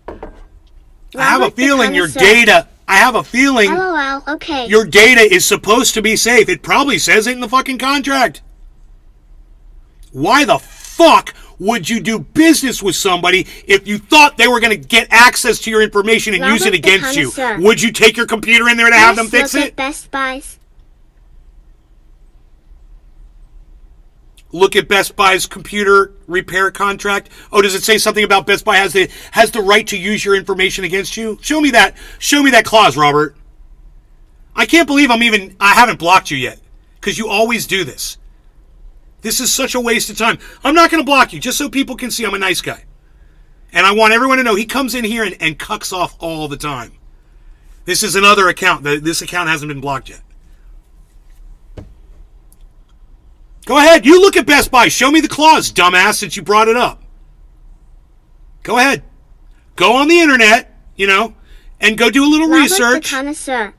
I have a Robert the feeling your Connoisseur. data. I have a feeling LOL. Okay. your data is supposed to be safe. It probably says it in the fucking contract. Why the fuck would you do business with somebody if you thought they were going to get access to your information and use Robert it the against you? Connoisseur. Would you take your computer in there to have them fix Look at it? Best Buys. Look at Best Buy's computer repair contract. Oh, does it say something about Best Buy has the right to use your information against you? Show me that. Show me that clause, Robert. I can't believe I haven't blocked you yet, because you always do this. This is such a waste of time. I'm not going to block you, just so people can see I'm a nice guy. And I want everyone to know he comes in here and cucks off all the time. This is another account. This account hasn't been blocked yet. Go ahead. You look at Best Buy. Show me the clause, dumbass, since you brought it up. Go ahead. Go on the internet, you know, and go do a little Robert research. the Connoisseur.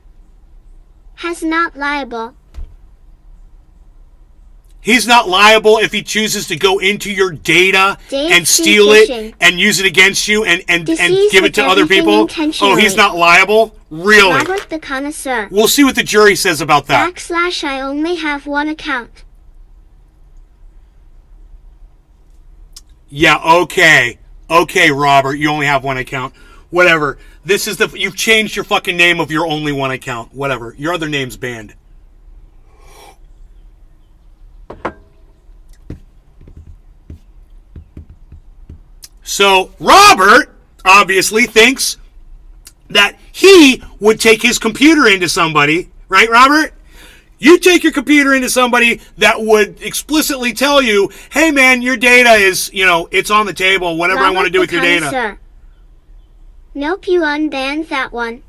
Has not liable. He's not liable if he chooses to go into your data Dave and C. steal Fishing. it and use it against you and Deceased give it with to other everything people. Oh, intentionally. he's not liable? Really? Robert the Connoisseur. We'll see what the jury says about that. / I only have one account. Yeah, okay. Okay, Robert, you only have one account. Whatever. You've changed your fucking name of your only one account. Whatever. Your other name's banned. So, Robert obviously thinks that he would take his computer into somebody, right, Robert? You take your computer into somebody that would explicitly tell you, hey man, your data is, it's on the table, whatever I want to do with your data. Connoisseur. Nope, you unbanned that one.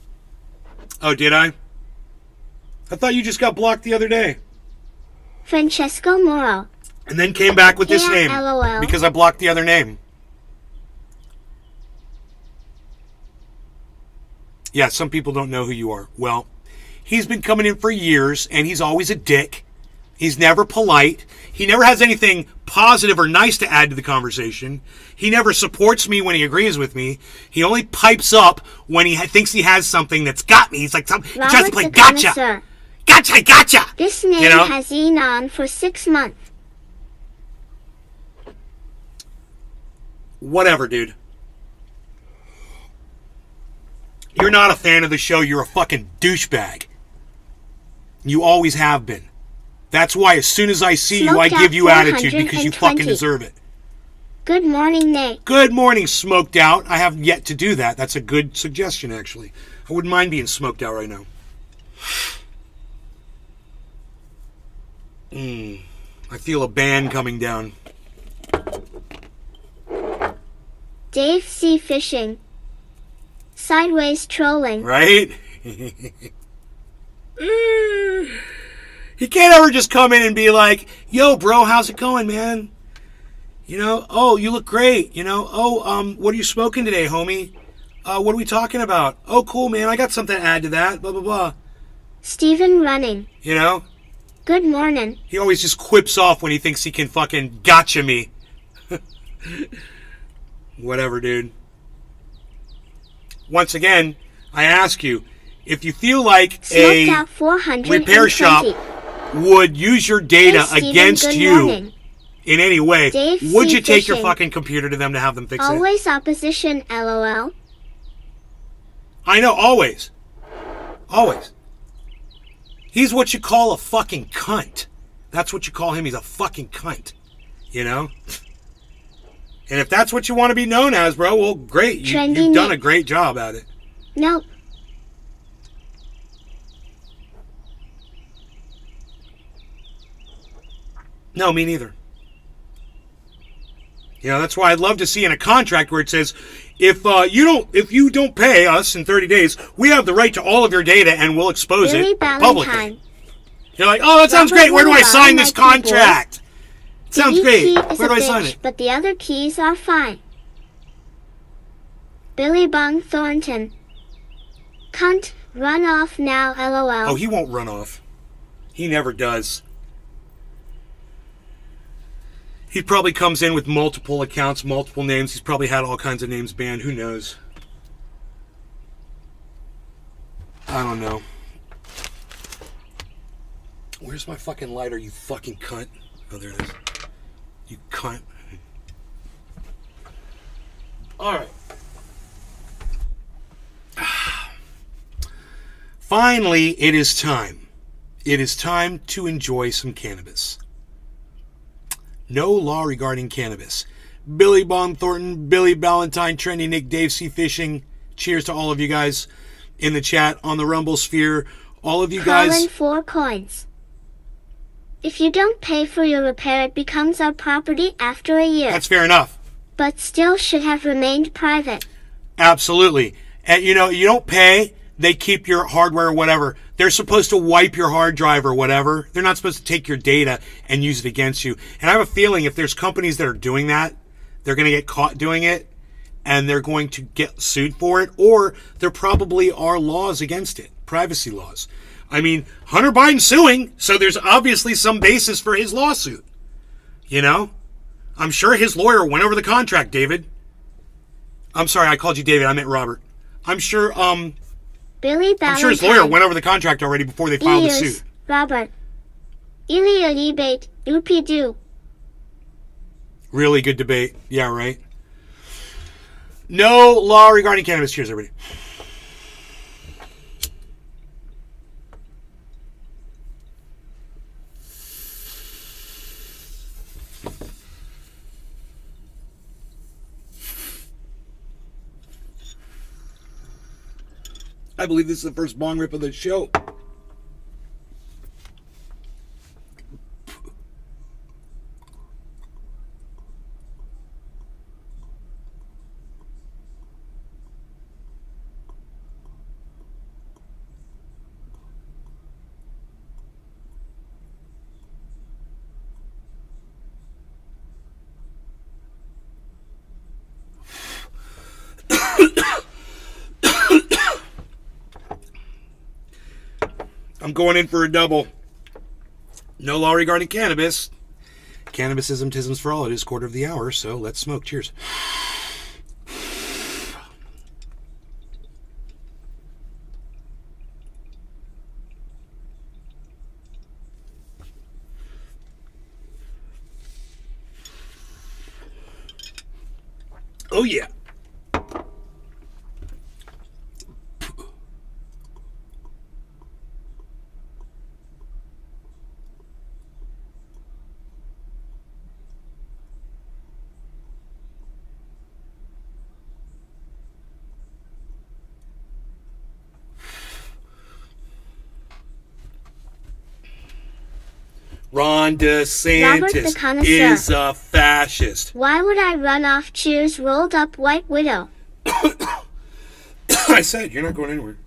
Oh, did I? I thought you just got blocked the other day. Francesco Moro. And then came back with this Yeah, name. LOL. Because I blocked the other name. Yeah, some people don't know who you are. Well, he's been coming in for years, and he's always a dick. He's never polite. He never has anything positive or nice to add to the conversation. He never supports me when he agrees with me. He only pipes up when he thinks he has something that's got me. He's like, he tries to Robert play the gotcha. Connoisseur. Gotcha. This name You know? has been on for 6 months. Whatever, dude. You're not a fan of the show. You're a fucking douchebag. You always have been. That's why as soon as I see you, I Smoked give out you attitude because you 420. fucking deserve it. Good morning, Nate. Good morning, smoked out. I have yet to do that. That's a good suggestion, actually. I wouldn't mind being smoked out right now. I feel a ban coming down. Dave C. Fishing. Sideways trolling. Right? He can't ever just come in and be like, yo, bro, how's it going, man? Oh, you look great. What are you smoking today, homie? What are we talking about? Oh, cool, man. I got something to add to that. Blah, blah, blah. Steven running. He Good morning. always just quips off when he thinks he can fucking gotcha me. Whatever, dude. Once again, I ask you, if you feel like Smoked a out 420. repair shop would use your data Hey, Steven, against good you morning. in any way, Dave would C. you take your Fishing. fucking computer to them to have them fix it? Always opposition, LOL. I know, always. Always. He's what you call a fucking cunt. That's what you call him. He's a fucking cunt. You know? And if that's what you want to be known as, bro, well, great. You've done a great job at it. Nope. No, me neither. You know, that's why I'd love to see in a contract where it says, if you don't pay us in 30 days, we have the right to all of your data and we'll expose it publicly. You're like, oh, that sounds great. Where do I sign this contract? Sounds great. Where do I sign it? But the other keys are fine. Billy Bung Thornton. Cunt, run off now, LOL. Oh, he won't run off. He never does. He probably comes in with multiple accounts, multiple names. He's probably had all kinds of names banned. Who knows? I don't know. Where's my fucking lighter, you fucking cunt? Oh, there it is. You cunt. Alright. Finally, it is time. It is time to enjoy some cannabis. No law regarding cannabis. Billy Bong Thornton, Billy Ballantyne, Trendy Nick, Dave C. Fishing. Cheers to all of you guys in the chat, on the Rumble Sphere. All of you guys. Colin 4 coins. If you don't pay for your repair, it becomes our property after a year. That's fair enough. But still should have remained private. Absolutely. And you know, you don't pay, they keep your hardware or whatever. They're supposed to wipe your hard drive or whatever. They're not supposed to take your data and use it against you. And I have a feeling if there's companies that are doing that, they're going to get caught doing it and they're going to get sued for it, or there probably are laws against it, privacy laws. I mean, Hunter Biden's suing, so there's obviously some basis for his lawsuit. You know? I'm sure his lawyer went over the contract, David. I'm sorry, I called you David. I meant Robert. I'm sure, Billy Ballantyne. I'm sure his lawyer went over the contract already before they filed the suit. Robert. Ilya debate. Doopy-doo. Really good debate. Yeah, right. No law regarding cannabis. Cheers, everybody. I believe this is the first bong rip of the show. I'm going in for a double. No law regarding cannabis. Cannabisism, tisms for all. It is quarter of the hour, so let's smoke. Cheers. Oh, yeah. Ron DeSantis is a fascist. Why would I run off? Cheers, rolled up White Widow. I said, you're not going anywhere.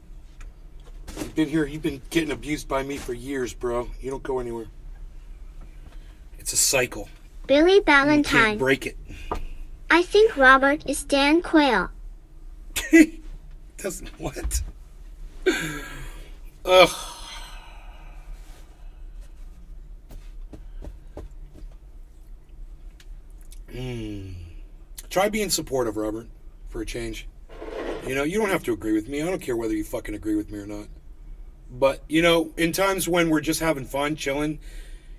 You've been here, you've been getting abused by me for years, bro. You don't go anywhere. It's a cycle. Billy Ballantyne. You can't break it. I think Robert is Dan Quayle. Doesn't what? Ugh. Try being supportive, Robert, for a change. You know, you don't have to agree with me. I don't care whether you fucking agree with me or not. But, you know, in times when we're just having fun, chilling,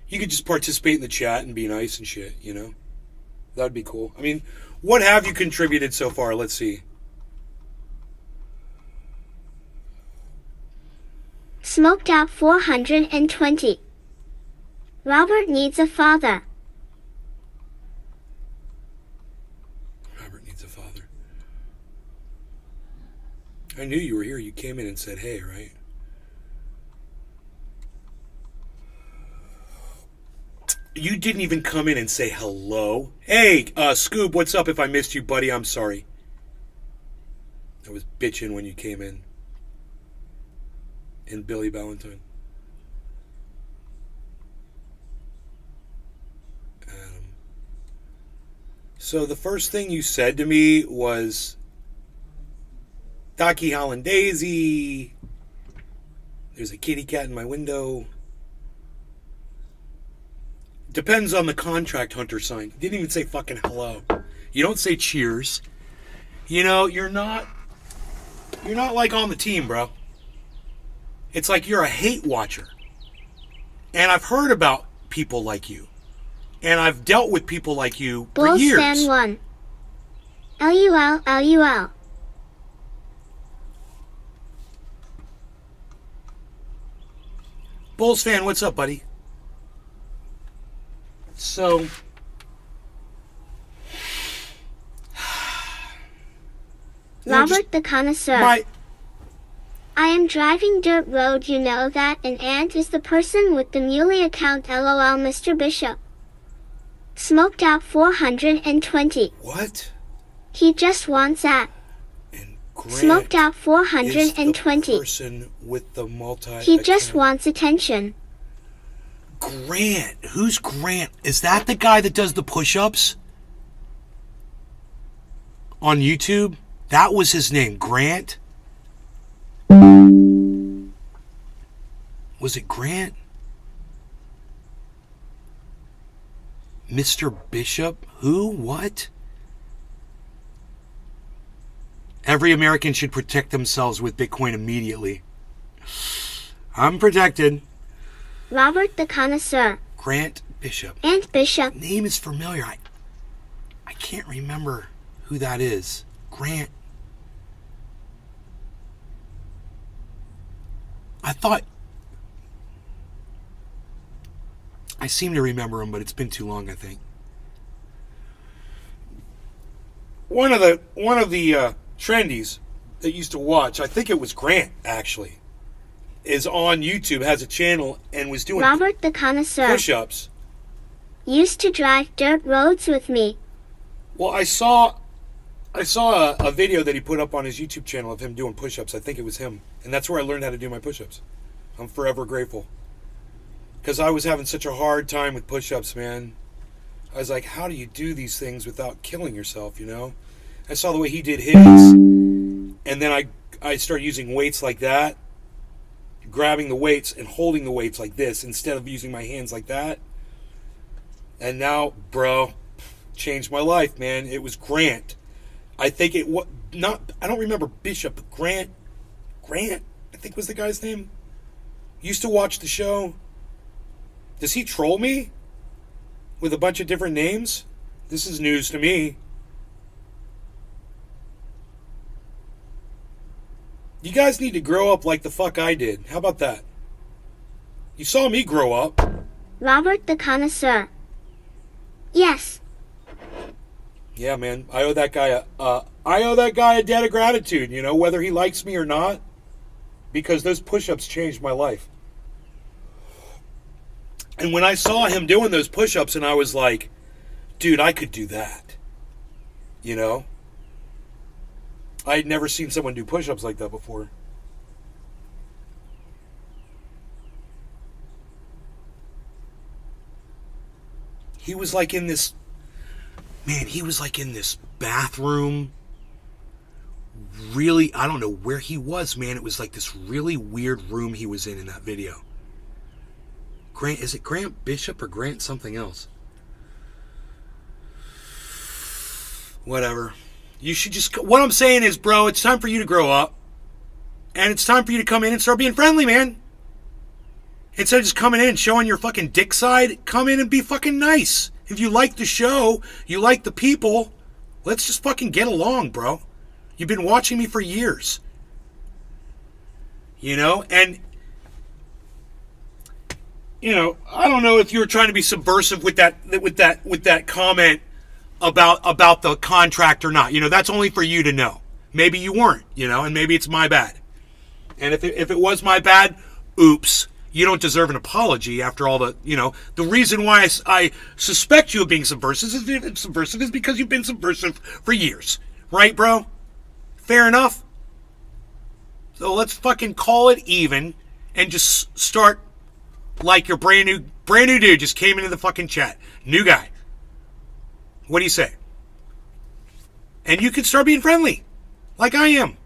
you could just participate in the chat and be nice and shit, you know? That'd be cool. I mean, what have you contributed so far? Let's see. Smoked out 420. Robert needs a father. Robert needs a father. I knew you were here. You came in and said, hey, right? You didn't even come in and say hello. Hey, Scoob, what's up? If I missed you, buddy, I'm sorry. I was bitching when you came in. And Billy Valentine. So the first thing you said to me was, Docky Hollandaise, there's a kitty cat in my window. Depends on the contract hunter sign. You didn't even say fucking hello. You don't say cheers. You know, you're not like on the team, bro. It's like you're a hate watcher. And I've heard about people like you. And I've dealt with people like you for Bulls years. fan 1. LUL, LUL. Bulls fan, what's up, buddy? So, Robert the Connoisseur. I am driving dirt road, you know that, and Ant is the person with the muley account, LOL, Mr. Bishop. Smoked out 420. What? He just wants that. And Grant Smoked out is 420. the person with the multi. He just wants attention. Grant. Who's Grant? Is that the guy that does the push-ups? On YouTube? That was his name, Grant? Was it Grant? Mr. Bishop? Who? What? Every American should protect themselves with Bitcoin immediately. I'm protected. Robert the Connoisseur. Grant Bishop. Ant Bishop. Name is familiar. I can't remember who that is. Grant. I thought... I seem to remember him, but it's been too long, I think. One of the trendies that used to watch, I think it was Grant, actually, is on YouTube, has a channel, and was doing Robert the Connoisseur. push-ups. Used to drive dirt roads with me. Well, I saw a video that he put up on his YouTube channel of him doing push-ups. I think it was him. And that's where I learned how to do my push-ups. I'm forever grateful. Because I was having such a hard time with push-ups, man. I was like, how do you do these things without killing yourself, you know? I saw the way he did his. And then I started using weights like that. Grabbing the weights and holding the weights like this instead of using my hands like that. And now, bro, changed my life, man. It was Grant. I think it was not. I don't remember Bishop, but Grant, I think was the guy's name. Used to watch the show. Does he troll me with a bunch of different names? This is news to me. You guys need to grow up like the fuck I did. How about that? You saw me grow up. Robert the Connoisseur. Yes. Yeah, man. I owe that guy a debt of gratitude, you know, whether he likes me or not, because those push-ups changed my life. And when I saw him doing those push-ups, and I was like, dude, I could do that. You know? I had never seen someone do push-ups like that before. He was like in this... Man, he was like in this bathroom. Really, I don't know where he was, man. It was like this really weird room he was in that video. Grant, is it Grant Bishop or Grant something else? Whatever. You should just... What I'm saying is, bro, it's time for you to grow up. And it's time for you to come in and start being friendly, man. Instead of just coming in and showing your fucking dick side, come in and be fucking nice. If you like the show, you like the people, let's just fucking get along, bro. You've been watching me for years. You know? And I don't know if you were trying to be subversive with that comment about the contract or not. That's only for you to know. Maybe you weren't, and maybe it's my bad. And if it was my bad, oops. You don't deserve an apology after all the reason why I suspect you of being subversive is because you've been subversive for years. Right, bro? Fair enough? So let's fucking call it even and just start like your brand new dude just came into the fucking chat. New guy. What do you say? And you can start being friendly. Like I am.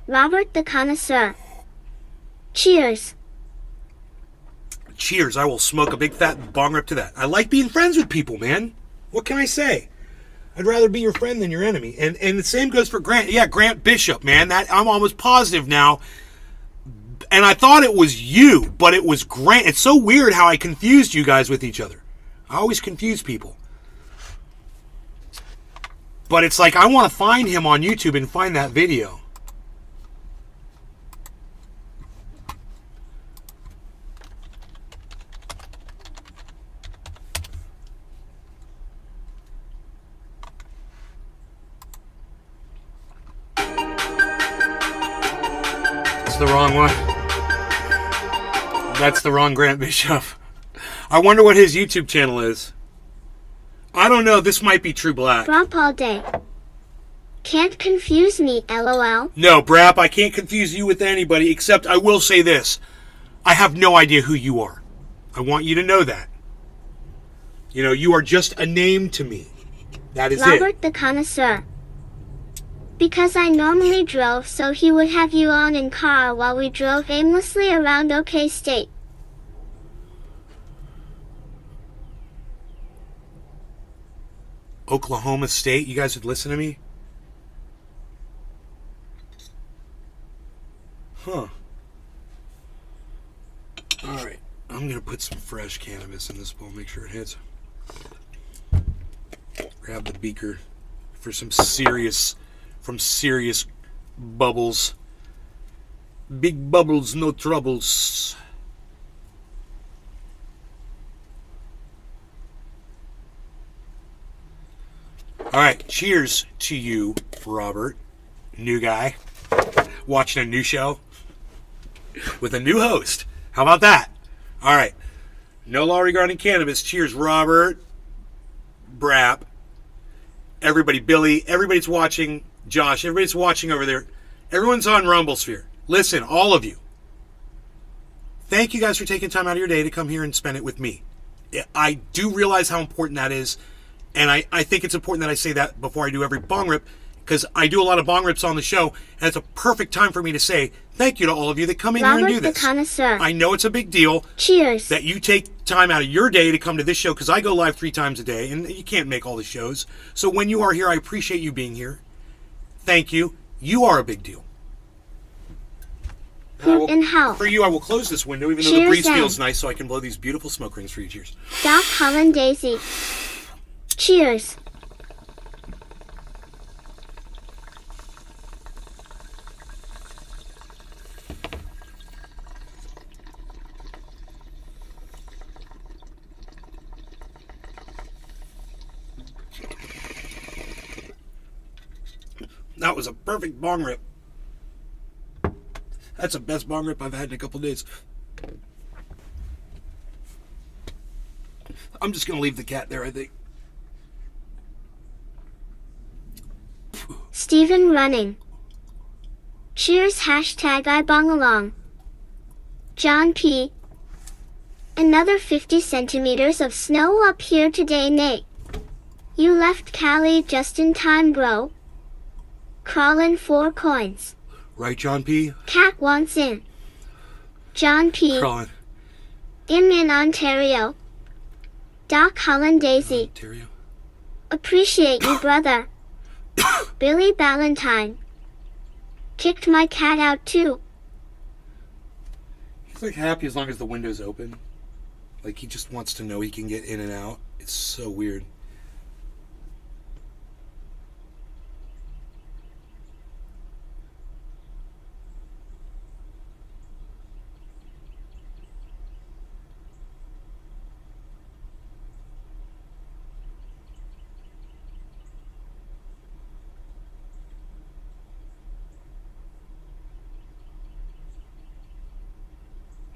Robert the Connoisseur. Cheers. Cheers. I will smoke a big fat bong rip to that. I like being friends with people, man. What can I say? I'd rather be your friend than your enemy. And the same goes for Grant. Yeah, Grant Bishop, man. That I'm almost positive now. And I thought it was you, but it was Grant. It's so weird how I confused you guys with each other. I always confuse people. But it's like I want to find him on YouTube and find that video. The wrong one. That's the wrong Grant Bishop. I wonder what his YouTube channel is. I don't know. This might be True Black. Brap all day. Can't confuse me, lol. No, Brap, I can't confuse you with anybody, except I will say this. I have no idea who you are. I want you to know that. You are just a name to me. That is Robert the Connoisseur. Because I normally drove, so he would have you on in car while we drove aimlessly around OK State. Oklahoma State? You guys would listen to me? Huh. Alright. I'm going to put some fresh cannabis in this bowl. Make sure it hits. Grab the beaker for some serious bubbles. Big bubbles, no troubles. Alright, cheers to you, Robert. New guy. Watching a new show. With a new host. How about that? Alright. No law regarding cannabis. Cheers, Robert. Brap. Everybody, Billy. Everybody's watching. Josh, everybody's watching over there. Everyone's on Rumblesphere. Listen, all of you. Thank you guys for taking time out of your day to come here and spend it with me. I do realize how important that is, and I think it's important that I say that before I do every bong rip, because I do a lot of bong rips on the show, and it's a perfect time for me to say thank you to all of you that come in here and do this. Robert the Connoisseur. I know it's a big deal. Cheers. That you take time out of your day to come to this show, because I go live 3 times a day, and you can't make all the shows. So when you are here, I appreciate you being here. Thank you. You are a big deal. In hell. For you, I will close this window, even though the breeze feels nice, so I can blow these beautiful smoke rings for you. Cheers. Doc Holland Daisy. Cheers. That was a perfect bong rip. That's the best bong rip I've had in a couple days. I'm just going to leave the cat there, I think. Stephen Running. Cheers hashtag I bong along. John P. Another 50 centimeters of snow up here today, Nate. You left Cali just in time, bro. Crawlin' 4 coins. Right, John P? Cat wants in. John P. Crawlin'. In Ontario. Doc Holland Daisy. Ontario. Appreciate you, brother. Billy Ballantyne. Kicked my cat out too. He's like happy as long as the window's open. Like he just wants to know he can get in and out. It's so weird.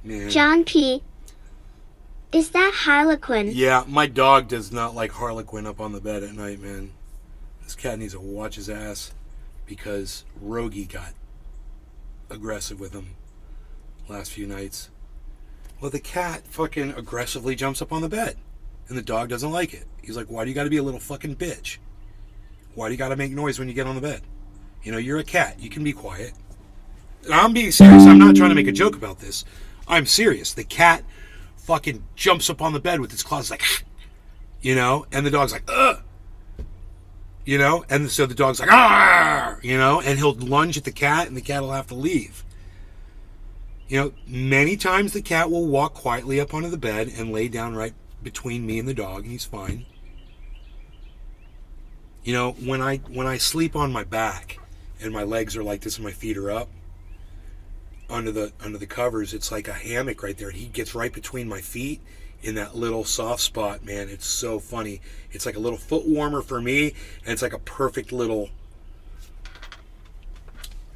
Man. John P. Is that Harlequin? Yeah, my dog does not like Harlequin up on the bed at night, man. This cat needs to watch his ass because Rogie got aggressive with him last few nights. Well, the cat fucking aggressively jumps up on the bed and the dog doesn't like it. He's like, why do you gotta be a little fucking bitch? Why do you gotta make noise when you get on the bed? You know, you're a cat. You can be quiet. And I'm being serious. I'm not trying to make a joke about this. I'm serious. The cat fucking jumps up on the bed with its claws like, you know, and the dog's like, ugh. You know, and so the dog's like, ah, you know, and he'll lunge at the cat and the cat will have to leave. You know, many times the cat will walk quietly up onto the bed and lay down right between me and the dog, and he's fine. You know, when I sleep on my back and my legs are like this and my feet are up under the covers, it's like a hammock right there. He gets right between my feet in that little soft spot, man. It's so funny. It's like a little foot warmer for me, and it's like a perfect little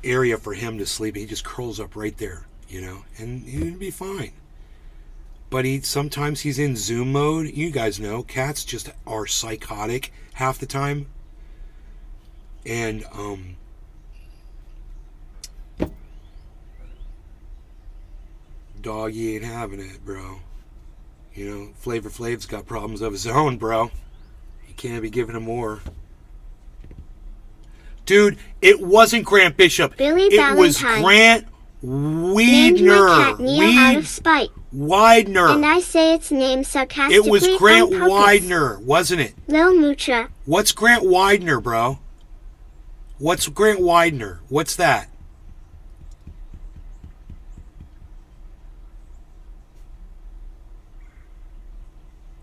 area for him to sleep. He just curls up right there, you know, and he'd be fine. But sometimes he's in Zoom mode. You guys know, cats just are psychotic half the time. And, doggy ain't having it, bro. You know, Flavor Flav's got problems of his own, bro. You can't be giving him more. Dude, it wasn't Grant Bishop. Billy It was Valentine. Grant Named my cat Weidner. Neil out of spite. Widener. And I say its name sarcastically It was Grant on purpose. Widener, wasn't it? Lil Moocher. What's Grant Widener, bro? What's Grant Widener? What's that?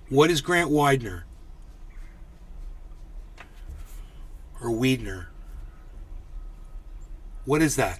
What is Grant Widener? Or Weidner? What is that?